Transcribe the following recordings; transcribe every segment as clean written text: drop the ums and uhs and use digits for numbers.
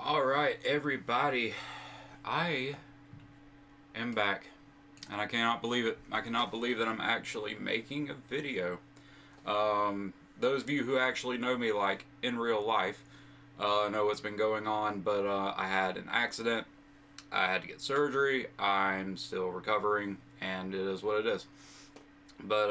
All right, everybody. I am back, and I cannot believe it. I cannot believe that I'm actually making a video. Those of you who actually know me, like in real life, know what's been going on. But I had an accident. I had to get surgery. I'm still recovering, and it is what it is. But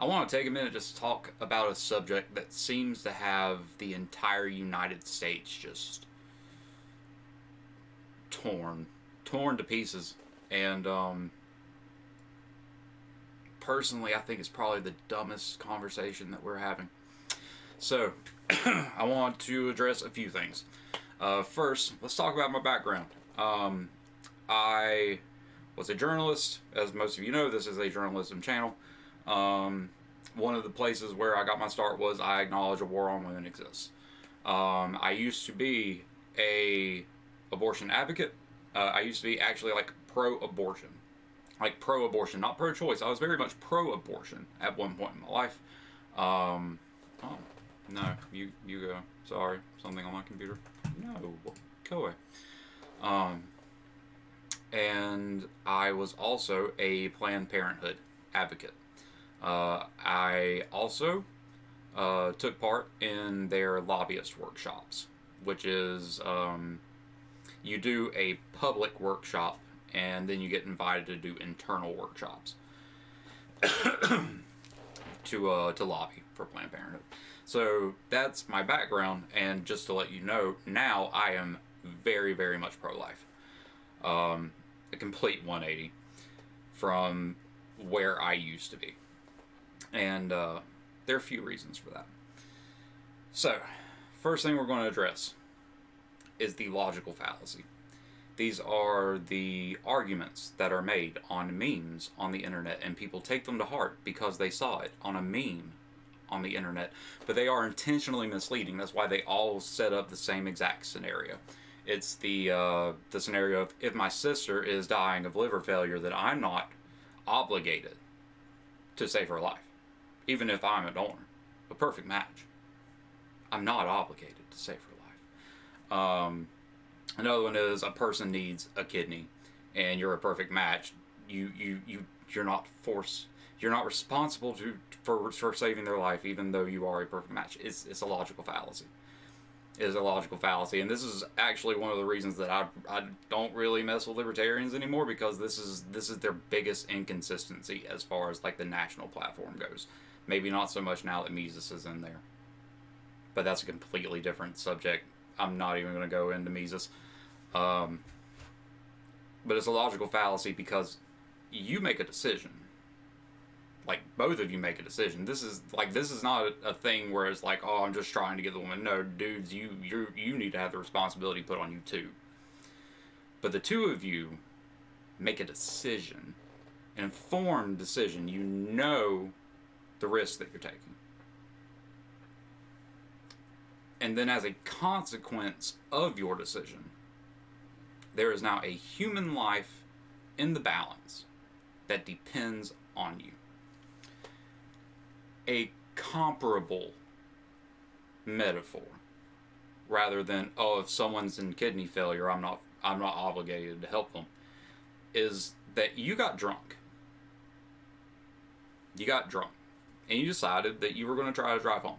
I want to take a minute just to talk about a subject that seems to have the entire United States just torn to pieces. And personally, I think it's probably the dumbest conversation that we're having. So, I want to address a few things. First, let's talk about my background. I was a journalist. As most of you know, this is a journalism channel. One of the places where I got my start was I acknowledge a war on women exists. I used to be a abortion advocate. I used to be actually like pro-abortion. Like pro-abortion, not pro-choice. I was very much pro-abortion at one point in my life. Oh, no, you go. Sorry, something on my computer. No, go away. And I was also a Planned Parenthood advocate. I also took part in their lobbyist workshops, which is you do a public workshop and then you get invited to do internal workshops to lobby for Planned Parenthood. So that's my background, and just to let you know, now I am very, very much pro-life. A complete 180 from where I used to be. And there are a few reasons for that. So, first thing we're going to address is the logical fallacy. These are the arguments that are made on memes on the internet, and people take them to heart because they saw it on a meme on the internet, but they are intentionally misleading. That's why they all set up the same exact scenario. It's the scenario of, if my sister is dying of liver failure, that I'm not obligated to save her life, even if I'm a donor, a perfect match. I'm not obligated to save her life. Another one is, a person needs a kidney, and you're a perfect match. You're not responsible for saving their life, even though you are a perfect match. It's a logical fallacy. It is a logical fallacy, and this is actually one of the reasons that I don't really mess with libertarians anymore, because this is their biggest inconsistency as far as like the national platform goes. Maybe not so much now that Mises is in there, but that's a completely different subject. I'm not even going to go into Mises. But it's a logical fallacy because you make a decision. Like, both of you make a decision. This is not a thing where it's like, oh, I'm just trying to get the woman. No, dudes, you need to have the responsibility put on you too. But the two of you make a decision, an informed decision. You know the risk that you're taking. And then as a consequence of your decision, there is now a human life in the balance that depends on you. A comparable metaphor, rather than, oh, if someone's in kidney failure, I'm not obligated to help them, is that you got drunk. You got drunk, and you decided that you were going to try to drive home.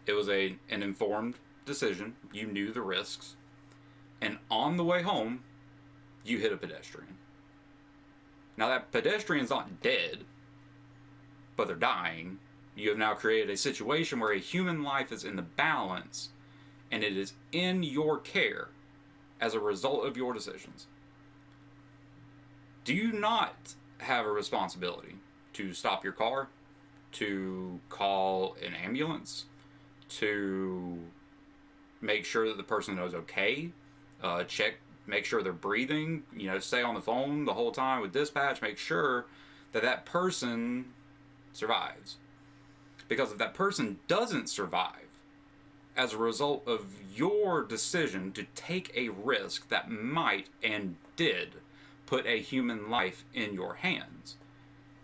It was an informed decision. You knew the risks. And on the way home, you hit a pedestrian. Now, that pedestrian's not dead, but they're dying. You have now created a situation where a human life is in the balance, and it is in your care as a result of your decisions. Do you not have a responsibility to stop your car, to call an ambulance, to make sure that the person is okay, make sure they're breathing, stay on the phone the whole time with dispatch, make sure that person survives? Because if that person doesn't survive as a result of your decision to take a risk that might and did put a human life in your hands,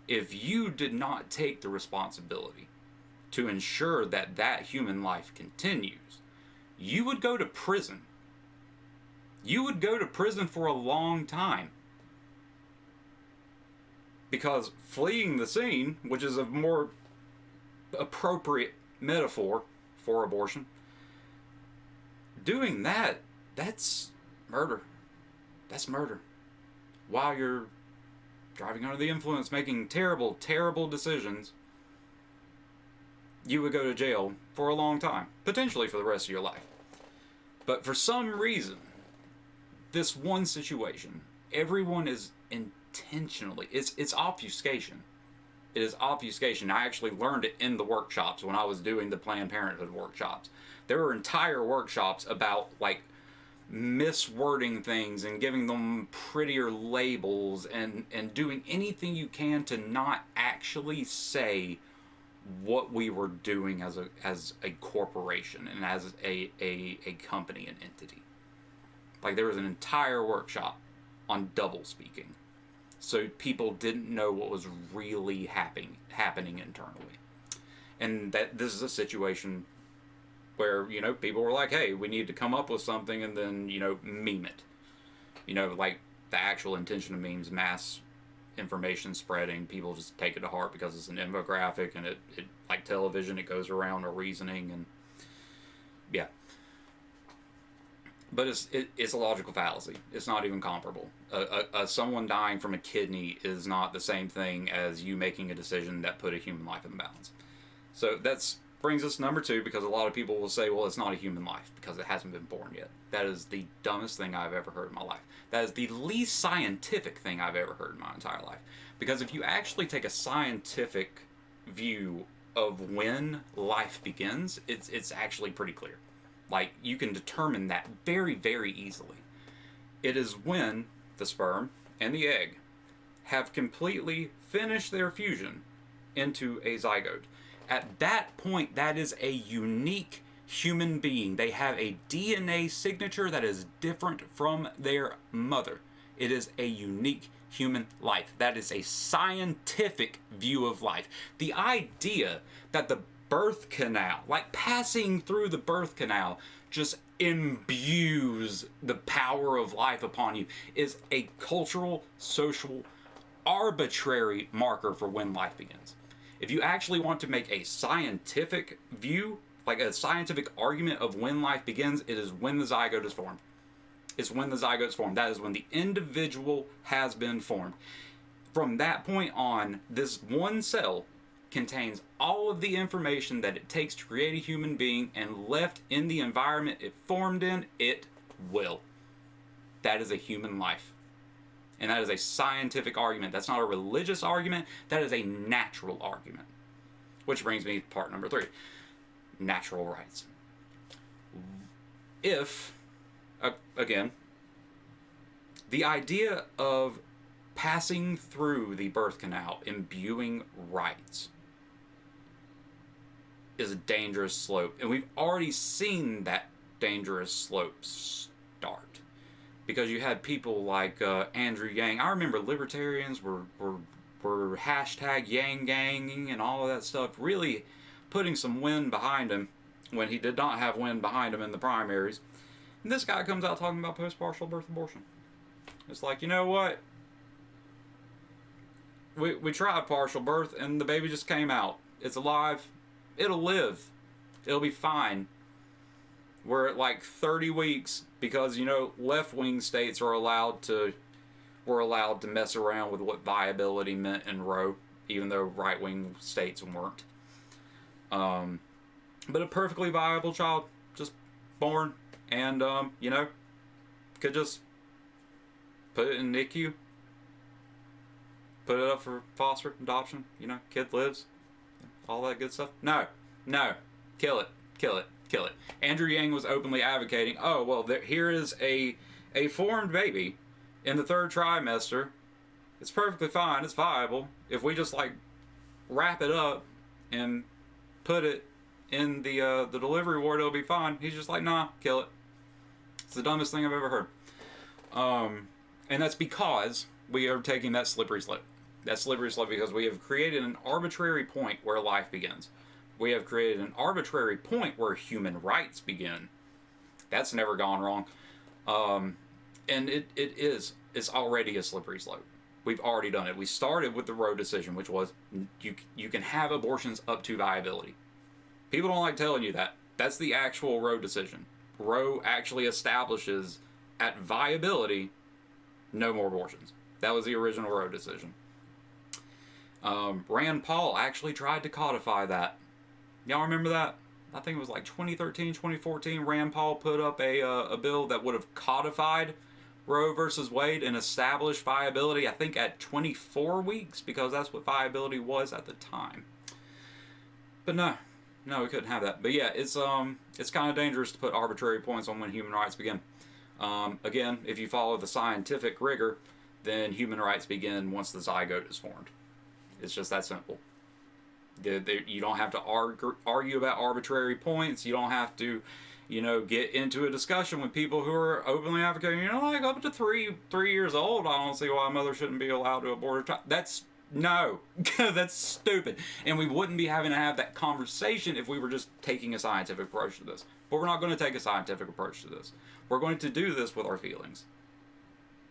if you did not take the responsibility to ensure that human life continues, you would go to prison. You would go to prison for a long time. Because fleeing the scene, which is a more appropriate metaphor for abortion, doing that, that's murder. That's murder. While you're driving under the influence, making terrible, terrible decisions, you would go to jail for a long time, potentially for the rest of your life. But for some reason, this one situation, everyone is intentionally, it's obfuscation. It is obfuscation. I actually learned it in the workshops when I was doing the Planned Parenthood workshops. There were entire workshops about, like, miswording things and giving them prettier labels and doing anything you can to not actually say what we were doing as a corporation and as a company and entity. Like, there was an entire workshop on double speaking, so people didn't know what was really happening internally. And that this is a situation where, you know, people were like, hey, we need to come up with something and then, you know, meme it. You know, like, the actual intention of memes, mass information spreading, people just take it to heart because it's an infographic and it like television, it goes around a reasoning, and yeah. But it's a logical fallacy. It's not even comparable. Someone dying from a kidney is not the same thing as you making a decision that put a human life in the balance. So that's brings us to number 2, because a lot of people will say, well, it's not a human life because it hasn't been born yet. That is the dumbest thing I've ever heard in my life. That is the least scientific thing I've ever heard in my entire life. Because if you actually take a scientific view of when life begins, it's actually pretty clear. Like, you can determine that very, very easily. It is when the sperm and the egg have completely finished their fusion into a zygote. At that point, that is a unique human being. They have a DNA signature that is different from their mother. It is a unique human life. That is a scientific view of life. The idea that the birth canal, like passing through the birth canal, just imbues the power of life upon you, is a cultural, social, arbitrary marker for when life begins. If you actually want to make a scientific view, like a scientific argument of when life begins, it is when the zygote is formed. It's when the zygote is formed. That is when the individual has been formed. From that point on, this one cell contains all of the information that it takes to create a human being, and left in the environment it formed in, it will. That is a human life. And that is a scientific argument. That's not a religious argument. That is a natural argument. Which brings me to part number 3. Natural rights. If, again, the idea of passing through the birth canal, imbuing rights, is a dangerous slope. And we've already seen that dangerous slope start. Because you had people like Andrew Yang. I remember libertarians were hashtag Yang Ganging and all of that stuff, really putting some wind behind him when he did not have wind behind him in the primaries. And this guy comes out talking about post-partial birth abortion. It's like, you know what? We tried partial birth and the baby just came out. It's alive. It'll live. It'll be fine. We're at like 30 weeks because, you know, left-wing states were allowed to mess around with what viability meant in Roe, even though right-wing states weren't. But a perfectly viable child, just born, and, you know, could just put it in NICU, put it up for foster adoption, you know, kid lives, all that good stuff. No, kill it. Andrew Yang was openly advocating, oh, well, here is a formed baby in the 3rd trimester. It's perfectly fine. It's viable. If we just, like, wrap it up and put it in the delivery ward, it'll be fine. He's just like, nah, kill it. It's the dumbest thing I've ever heard. And that's because we are taking that slippery slope. That slippery slope because we have created an arbitrary point where life begins. We have created an arbitrary point where human rights begin. That's never gone wrong. And it's already a slippery slope. We've already done it. We started with the Roe decision, which was you can have abortions up to viability. People don't like telling you that. That's the actual Roe decision. Roe actually establishes at viability, no more abortions. That was the original Roe decision. Rand Paul actually tried to codify that. Y'all remember that? I think it was like 2013, 2014. Rand Paul put up a bill that would have codified Roe versus Wade and established viability, I think at 24 weeks, because that's what viability was at the time. But no, we couldn't have that. But yeah, it's kind of dangerous to put arbitrary points on when human rights begin. Again, if you follow the scientific rigor, then human rights begin once the zygote is formed. It's just that simple. You don't have to argue about arbitrary points. You don't have to, get into a discussion with people who are openly advocating, like up to 3 years old, I don't see why a mother shouldn't be allowed to abort a child. That's stupid. And we wouldn't be having to have that conversation if we were just taking a scientific approach to this. But we're not going to take a scientific approach to this. We're going to do this with our feelings.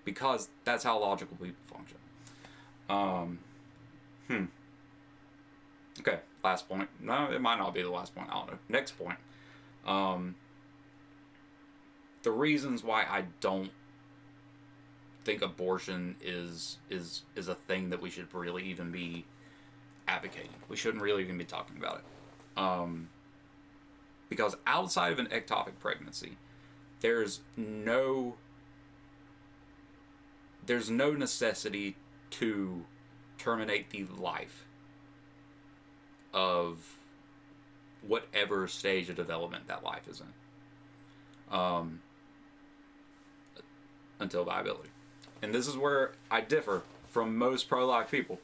Because that's how logical people function. Okay, last point. No, it might not be the last point. I don't know. Next point. The reasons why I don't think abortion is a thing that we should really even be advocating. We shouldn't really even be talking about it. Because outside of an ectopic pregnancy, there's no necessity to terminate the life of whatever stage of development that life is in, until viability. And this is where I differ from most pro-life people.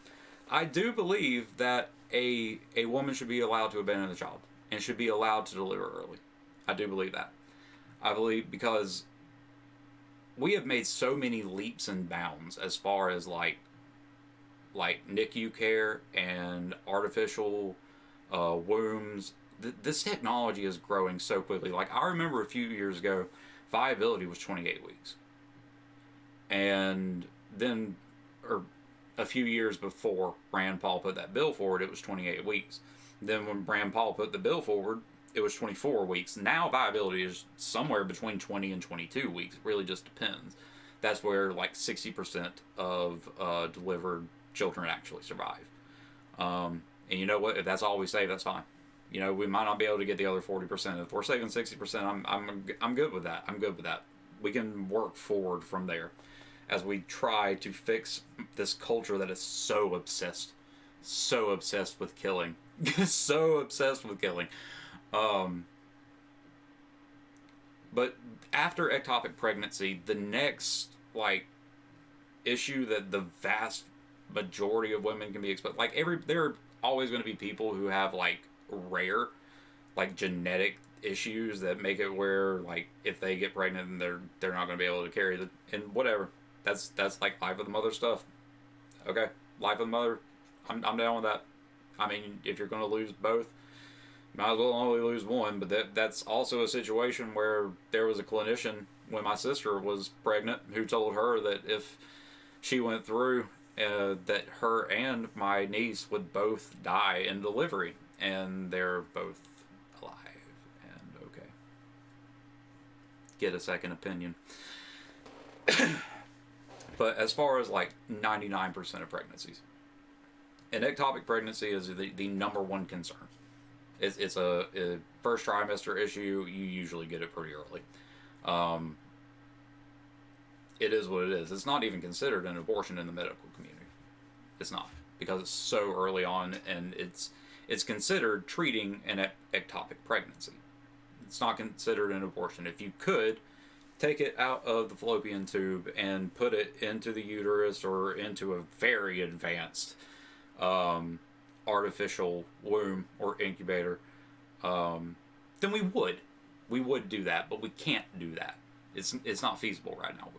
I do believe that a woman should be allowed to abandon the child and should be allowed to deliver early. I do believe that. I believe because we have made so many leaps and bounds as far as like NICU care and artificial wombs. This technology is growing so quickly. Like, I remember a few years ago, viability was 28 weeks. And then, or a few years before Rand Paul put that bill forward, it was 28 weeks. Then when Rand Paul put the bill forward, it was 24 weeks. Now viability is somewhere between 20 and 22 weeks. It really just depends. That's where like 60% of delivered children actually survive. And you know what? If that's all we save, that's fine. We might not be able to get the other 40%. If we're saving 60%, I'm good with that. I'm good with that. We can work forward from there as we try to fix this culture that is so obsessed with killing. So obsessed with killing. But after ectopic pregnancy, the next issue that the vast majority of women can be exposed, there are always going to be people who have rare genetic issues that make it where if they get pregnant, they're not going to be able to carry and whatever. That's life of the mother stuff. Okay, life of the mother. I'm down with that. I mean, if you're going to lose both, might as well only lose one. But that's also a situation where there was a clinician when my sister was pregnant who told her that if she went through, that her and my niece would both die in delivery, and they're both alive and okay. Get a second opinion. But as far as 99% of pregnancies, an ectopic pregnancy is the number one concern. It's a first trimester issue. You usually get it pretty early. It is what it is. It's not even considered an abortion in the medical community. It's not, because it's so early on, and it's considered treating an ectopic pregnancy. It's not considered an abortion. If you could take it out of the fallopian tube and put it into the uterus or into a very advanced artificial womb or incubator, then we would do that, but we can't do that. It's not feasible right now.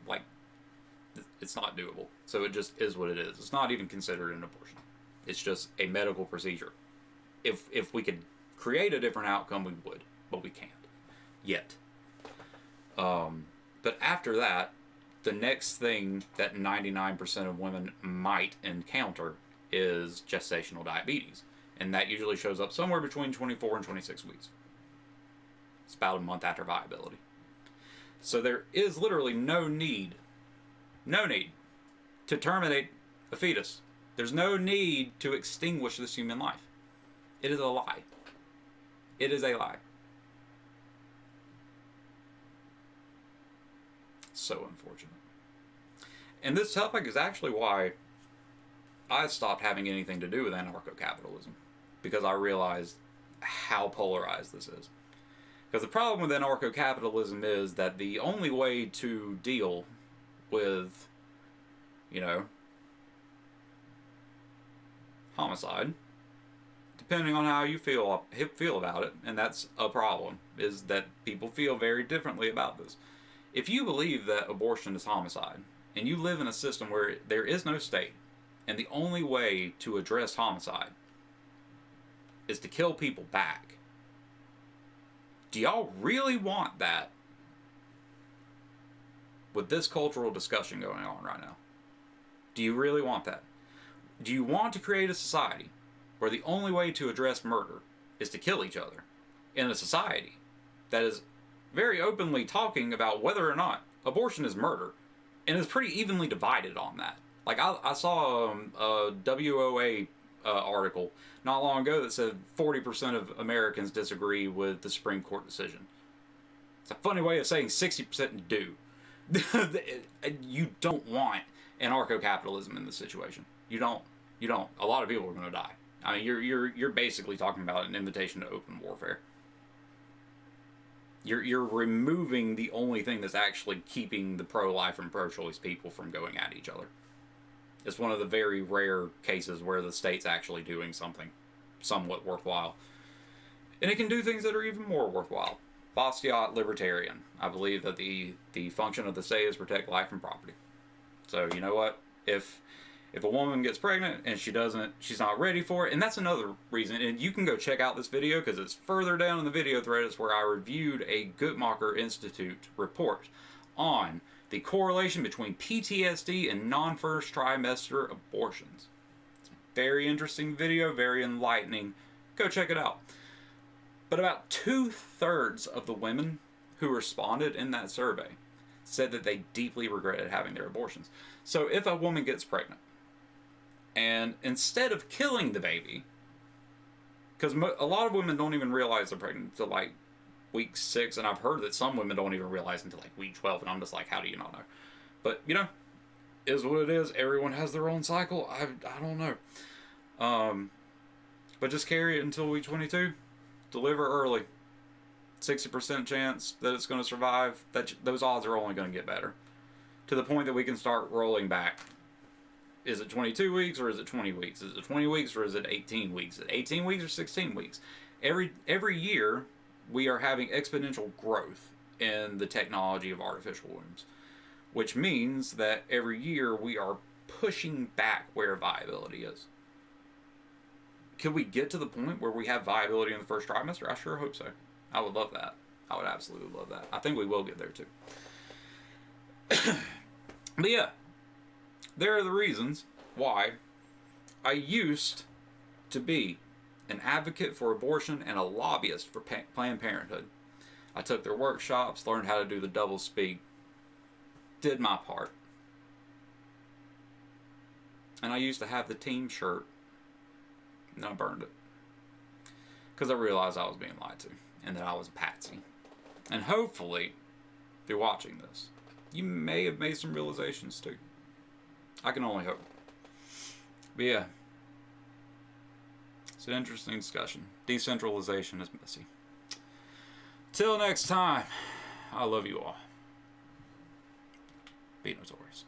It's not doable. So it just is what it is. It's not even considered an abortion. It's just a medical procedure. If we could create a different outcome, we would, but we can't yet. But after that, the next thing that 99% of women might encounter is gestational diabetes. And that usually shows up somewhere between 24 and 26 weeks. It's about a month after viability. So there is literally no need to terminate a fetus. There's no need to extinguish this human life. It is a lie. It is a lie. So unfortunate. And this topic is actually why I stopped having anything to do with anarcho-capitalism, because I realized how polarized this is. Because the problem with anarcho-capitalism is that the only way to deal with, homicide, depending on how you feel about it, and that's a problem, is that people feel very differently about this. If you believe that abortion is homicide, and you live in a system where there is no state, and the only way to address homicide is to kill people back, do y'all really want that with this cultural discussion going on right now? Do you really want that? Do you want to create a society where the only way to address murder is to kill each other, in a society that is very openly talking about whether or not abortion is murder, and is pretty evenly divided on that? Like, I saw a WOA article not long ago that said 40% of Americans disagree with the Supreme Court decision. It's a funny way of saying 60% do. You don't want anarcho-capitalism in this situation. You don't. A lot of people are going to die. I mean, you're basically talking about an invitation to open warfare. You're removing the only thing that's actually keeping the pro-life and pro-choice people from going at each other. It's one of the very rare cases where the state's actually doing something somewhat worthwhile. And it can do things that are even more worthwhile. Bastiat libertarian. I believe that the function of the state is protect life and property. So, you know what? If a woman gets pregnant and she's not ready for it, and that's another reason, and you can go check out this video because it's further down in the video thread. It's where I reviewed a Guttmacher Institute report on the correlation between PTSD and non-first trimester abortions. It's a very interesting video, very enlightening. Go check it out. But about 2/3 of the women who responded in that survey said that they deeply regretted having their abortions. So if a woman gets pregnant, and instead of killing the baby, because a lot of women don't even realize they're pregnant until like week 6, and I've heard that some women don't even realize until like week 12, and I'm just like, how do you not know? But, is what it is. Everyone has their own cycle. I don't know. But just carry it until week 22. Deliver early. 60% chance that it's going to survive. Those odds are only going to get better, to the point that we can start rolling back. Is it 22 weeks or is it 20 weeks? Is it 20 weeks or is it 18 weeks? Is it 18 weeks or 16 weeks? Every year, we are having exponential growth in the technology of artificial wombs, which means that every year we are pushing back where viability is. Could we get to the point where we have viability in the first trimester? I sure hope so. I would love that. I would absolutely love that. I think we will get there too. But yeah, there are the reasons why I used to be an advocate for abortion and a lobbyist for Planned Parenthood. I took their workshops, learned how to do the double speak, did my part. And I used to have the team shirt, and I burned it. Because I realized I was being lied to, and that I was a patsy. And hopefully, through watching this, you may have made some realizations too. I can only hope. But yeah, it's an interesting discussion. Decentralization is messy. Till next time, I love you all. Be notorious.